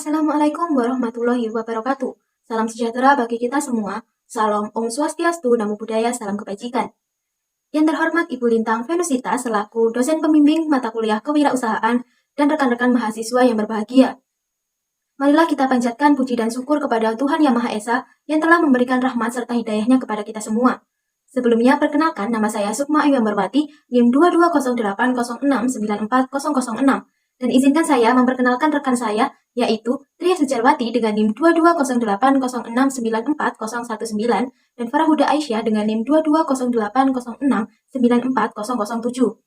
Assalamualaikum warahmatullahi wabarakatuh. Salam sejahtera bagi kita semua. Salam Om Swastiastu, Namo Buddhaya, salam kebajikan. Yang terhormat Ibu Lintang Venusita selaku dosen pembimbing mata kuliah kewirausahaan dan rekan-rekan mahasiswa yang berbahagia. Marilah kita panjatkan puji dan syukur kepada Tuhan Yang Maha Esa yang telah memberikan rahmat serta hidayahnya kepada kita semua. Sebelumnya, perkenalkan nama saya Sukma Ayu Ambarwati, NIM 220806940006. Dan izinkan saya memperkenalkan rekan saya, yaitu Tria Sujarwati dengan NIM 220806940019 dan Farahuda Aisyah dengan NIM 220806940007.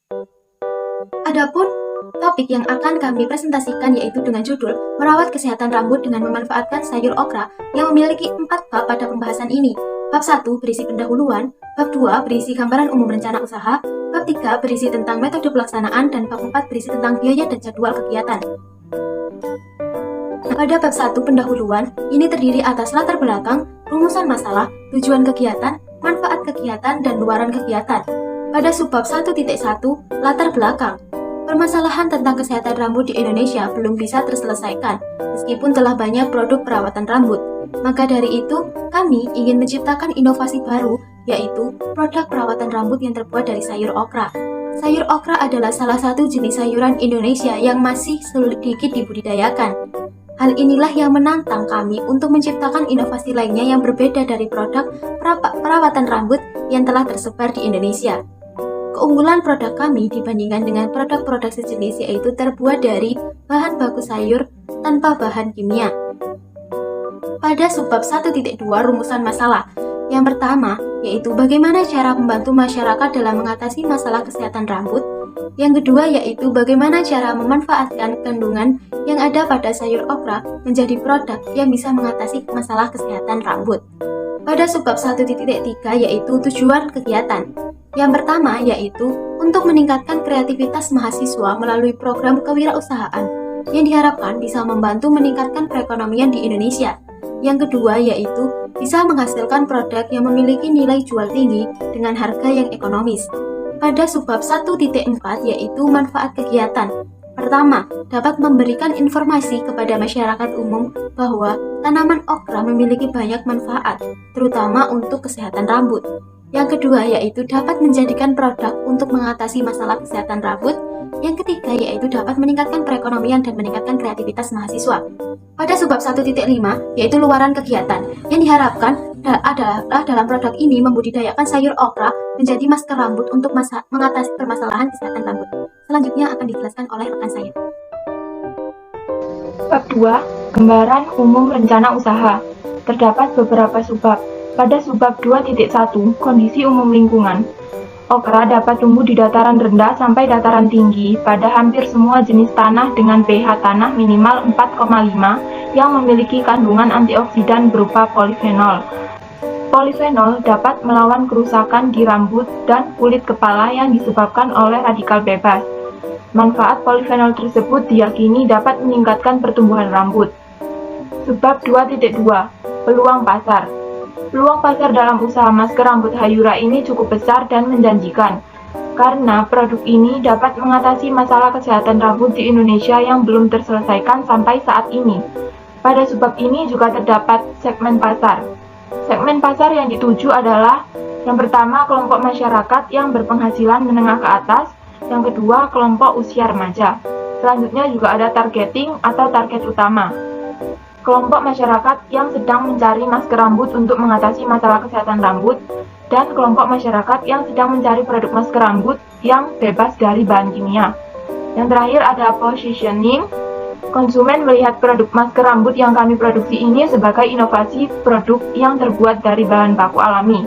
Adapun topik yang akan kami presentasikan yaitu dengan judul Merawat Kesehatan Rambut dengan Memanfaatkan Sayur Okra yang memiliki 4 bab pada pembahasan ini. Bab 1 berisi pendahuluan, bab 2 berisi gambaran umum rencana usaha, bab 3 berisi tentang metode pelaksanaan, dan bab 4 berisi tentang biaya dan jadwal kegiatan. Pada bab 1 pendahuluan, ini terdiri atas latar belakang, rumusan masalah, tujuan kegiatan, manfaat kegiatan, dan luaran kegiatan. Pada subbab 1.1, latar belakang, permasalahan tentang kesehatan rambut di Indonesia belum bisa terselesaikan, meskipun telah banyak produk perawatan rambut. Maka dari itu, kami ingin menciptakan inovasi baru, yaitu produk perawatan rambut yang terbuat dari sayur okra. Sayur okra adalah salah satu jenis sayuran Indonesia yang masih sedikit dibudidayakan. Hal inilah yang menantang kami untuk menciptakan inovasi lainnya yang berbeda dari produk perawatan rambut yang telah tersebar di Indonesia. Keunggulan produk kami dibandingkan dengan produk-produk sejenis yaitu terbuat dari bahan baku sayur tanpa bahan kimia. Pada subbab 1.2 rumusan masalah, yang pertama yaitu bagaimana cara membantu masyarakat dalam mengatasi masalah kesehatan rambut. Yang kedua yaitu bagaimana cara memanfaatkan kandungan yang ada pada sayur okra menjadi produk yang bisa mengatasi masalah kesehatan rambut. Pada subbab 1.3 yaitu tujuan kegiatan. Yang pertama yaitu untuk meningkatkan kreativitas mahasiswa melalui program kewirausahaan yang diharapkan bisa membantu meningkatkan perekonomian di Indonesia. Yang kedua yaitu bisa menghasilkan produk yang memiliki nilai jual tinggi dengan harga yang ekonomis. Pada subbab 1.4 yaitu manfaat kegiatan. Pertama, dapat memberikan informasi kepada masyarakat umum bahwa tanaman okra memiliki banyak manfaat, terutama untuk kesehatan rambut. Yang kedua yaitu dapat menjadikan produk untuk mengatasi masalah kesehatan rambut. Yang ketiga yaitu dapat meningkatkan perekonomian dan meningkatkan kreativitas mahasiswa. Pada subbab 1.5 yaitu luaran kegiatan, yang diharapkan adalah dalam produk ini membudidayakan sayur okra menjadi masker rambut untuk mengatasi permasalahan kesehatan rambut. Selanjutnya akan dijelaskan oleh rekan saya. Bab 2, Gambaran Umum Rencana Usaha. Terdapat beberapa subbab. Pada subbab 2.1, Kondisi Umum Lingkungan. Okra dapat tumbuh di dataran rendah sampai dataran tinggi pada hampir semua jenis tanah dengan pH tanah minimal 4,5 yang memiliki kandungan antioksidan berupa polifenol. Polifenol dapat melawan kerusakan di rambut dan kulit kepala yang disebabkan oleh radikal bebas. Manfaat polifenol tersebut diyakini dapat meningkatkan pertumbuhan rambut. Subbab 2.2, Peluang Pasar. Peluang pasar dalam usaha masker rambut Hayura ini cukup besar dan menjanjikan, karena produk ini dapat mengatasi masalah kesehatan rambut di Indonesia yang belum terselesaikan sampai saat ini. Pada subbab ini juga terdapat segmen pasar. Segmen pasar yang dituju adalah yang pertama kelompok masyarakat yang berpenghasilan menengah ke atas, yang kedua kelompok usia remaja. Selanjutnya juga ada targeting atau target utama. Kelompok masyarakat yang sedang mencari masker rambut untuk mengatasi masalah kesehatan rambut, dan kelompok masyarakat yang sedang mencari produk masker rambut yang bebas dari bahan kimia. Yang terakhir ada positioning. Konsumen melihat produk masker rambut yang kami produksi ini sebagai inovasi produk yang terbuat dari bahan baku alami.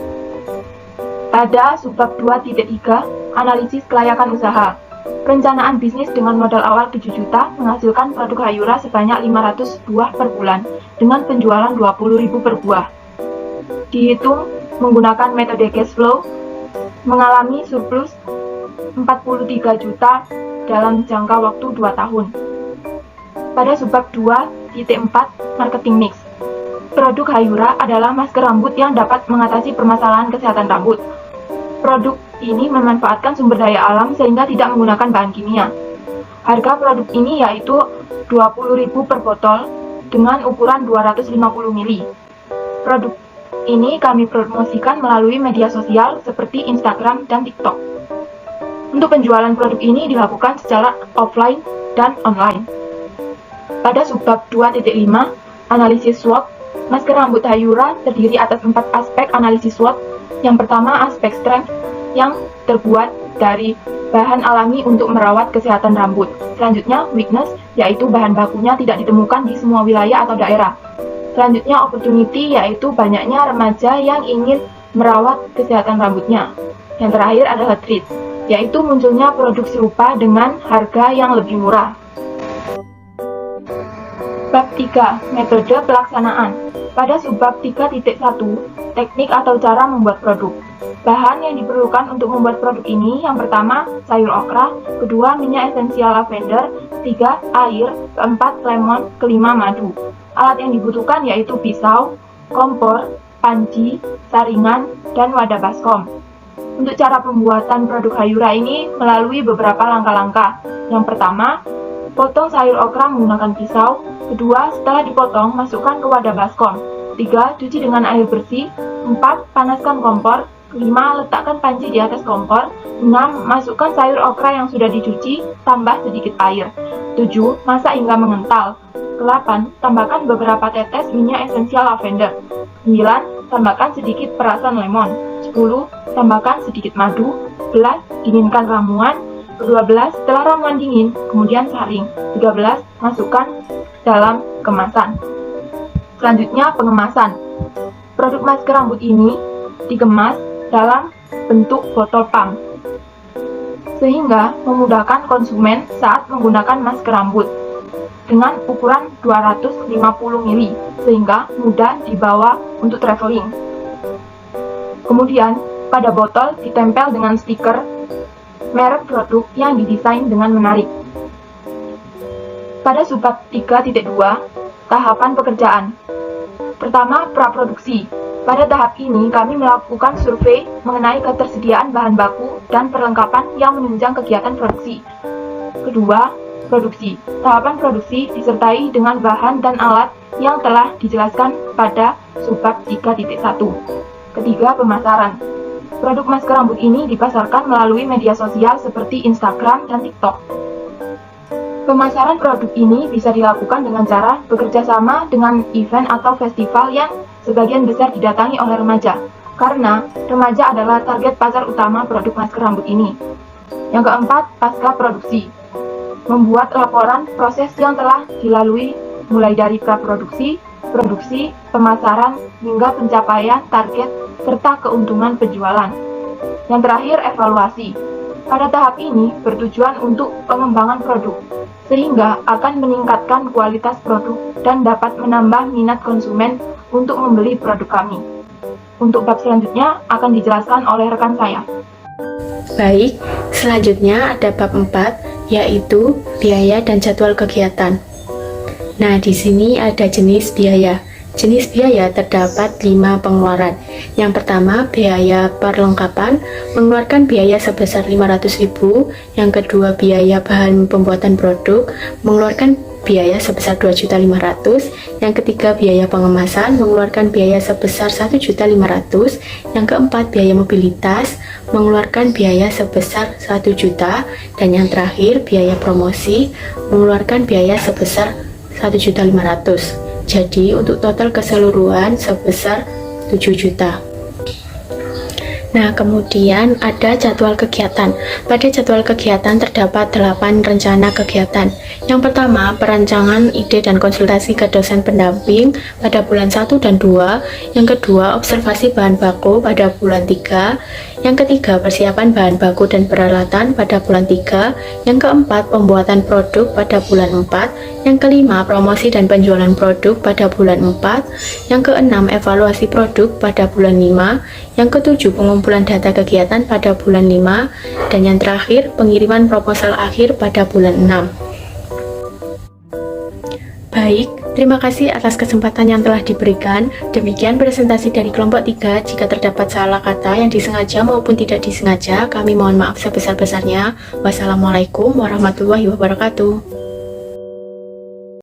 Pada subbab 2.3, Analisis Kelayakan Usaha. Perencanaan bisnis dengan modal awal 7 juta menghasilkan produk Hayura sebanyak 500 buah per bulan dengan penjualan 20.000 per buah. Dihitung menggunakan metode cash flow, mengalami surplus 43 juta dalam jangka waktu 2 tahun. Pada subbab 2.4 Marketing Mix. Produk Hayura adalah masker rambut yang dapat mengatasi permasalahan kesehatan rambut. Produk ini memanfaatkan sumber daya alam sehingga tidak menggunakan bahan kimia. Harga produk ini yaitu 20.000 per botol dengan ukuran 250 mili. Produk ini kami promosikan melalui media sosial seperti Instagram dan TikTok. Untuk penjualan produk ini dilakukan secara offline dan online. Pada subbab 2.5, analisis SWOT, masker rambut Hayura terdiri atas 4 aspek analisis SWOT. Yang pertama, aspek strength yang terbuat dari bahan alami untuk merawat kesehatan rambut. Selanjutnya, weakness, yaitu bahan bakunya tidak ditemukan di semua wilayah atau daerah. Selanjutnya, opportunity, yaitu banyaknya remaja yang ingin merawat kesehatan rambutnya. Yang terakhir adalah threat, yaitu munculnya produk serupa dengan harga yang lebih murah. Bab 3. Metode pelaksanaan. Pada subbab 3.1, teknik atau cara membuat produk. Bahan yang diperlukan untuk membuat produk ini, yang pertama, sayur okra, kedua, minyak esensial lavender, ketiga, air, keempat, lemon, kelima, madu. Alat yang dibutuhkan yaitu pisau, kompor, panci, saringan, dan wadah baskom. Untuk cara pembuatan produk Hayura ini melalui beberapa langkah-langkah. Yang pertama, potong sayur okra menggunakan pisau. Kedua, setelah dipotong, masukkan ke wadah baskom. 3. Cuci dengan air bersih. 4. Panaskan kompor. 5. Letakkan panci di atas kompor. 6. Masukkan sayur okra yang sudah dicuci, tambah sedikit air. 7. Masak hingga mengental. 8. Tambahkan beberapa tetes minyak esensial lavender. 9. Tambahkan sedikit perasan lemon. 10. Tambahkan sedikit madu. 11. Dinginkan ramuan. 12. Setelah ramuan dingin, kemudian saring. 13. Masukkan dalam kemasan. Selanjutnya, pengemasan. Produk masker rambut ini dikemas dalam bentuk botol pump, sehingga memudahkan konsumen saat menggunakan masker rambut dengan ukuran 250 mili, sehingga mudah dibawa untuk traveling. Kemudian, pada botol ditempel dengan stiker merek produk yang didesain dengan menarik. Pada subbab 3.2, tahapan pekerjaan. Pertama, praproduksi. Pada tahap ini, kami melakukan survei mengenai ketersediaan bahan baku dan perlengkapan yang menunjang kegiatan produksi. Kedua, produksi. Tahapan produksi disertai dengan bahan dan alat yang telah dijelaskan pada subbab 3.1. Ketiga, pemasaran. Produk masker rambut ini dipasarkan melalui media sosial seperti Instagram dan TikTok. Pemasaran produk ini bisa dilakukan dengan cara bekerja sama dengan event atau festival yang sebagian besar didatangi oleh remaja, karena remaja adalah target pasar utama produk masker rambut ini. Yang keempat, pasca produksi. Membuat laporan proses yang telah dilalui mulai dari praproduksi, produksi, pemasaran, hingga pencapaian target serta keuntungan penjualan. Yang terakhir, evaluasi. Pada tahap ini bertujuan untuk pengembangan produk, sehingga akan meningkatkan kualitas produk dan dapat menambah minat konsumen untuk membeli produk kami. Untuk bab selanjutnya akan dijelaskan oleh rekan saya. Baik, selanjutnya ada bab 4, yaitu biaya dan jadwal kegiatan. Nah, di sini ada jenis biaya. Jenis biaya terdapat 5 pengeluaran. Yang pertama, biaya perlengkapan, mengeluarkan biaya sebesar 500.000. Yang kedua, biaya bahan pembuatan produk, mengeluarkan biaya sebesar 2.500.000. Yang ketiga, biaya pengemasan, mengeluarkan biaya sebesar 1.500.000. Yang keempat, biaya mobilitas, mengeluarkan biaya sebesar 1 juta. Dan yang terakhir, biaya promosi, mengeluarkan biaya sebesar 1.500.000. Jadi untuk total keseluruhan sebesar 7 juta. Nah, kemudian ada jadwal kegiatan. Pada jadwal kegiatan terdapat 8 rencana kegiatan. Yang pertama, perancangan ide dan konsultasi ke dosen pendamping pada bulan 1 dan 2. Yang kedua, observasi bahan baku pada bulan 3. Yang ketiga, persiapan bahan baku dan peralatan pada bulan 3. Yang keempat, pembuatan produk pada bulan 4. Yang kelima, promosi dan penjualan produk pada bulan 4. Yang keenam, evaluasi produk pada bulan 5. Yang ketujuh, pengumpulan data kegiatan pada bulan 5. Dan yang terakhir, pengiriman proposal akhir pada bulan 6. Baik, terima kasih atas kesempatan yang telah diberikan. Demikian presentasi dari kelompok 3. Jika terdapat salah kata yang disengaja maupun tidak disengaja, kami mohon maaf sebesar-besarnya. Wassalamualaikum warahmatullahi wabarakatuh.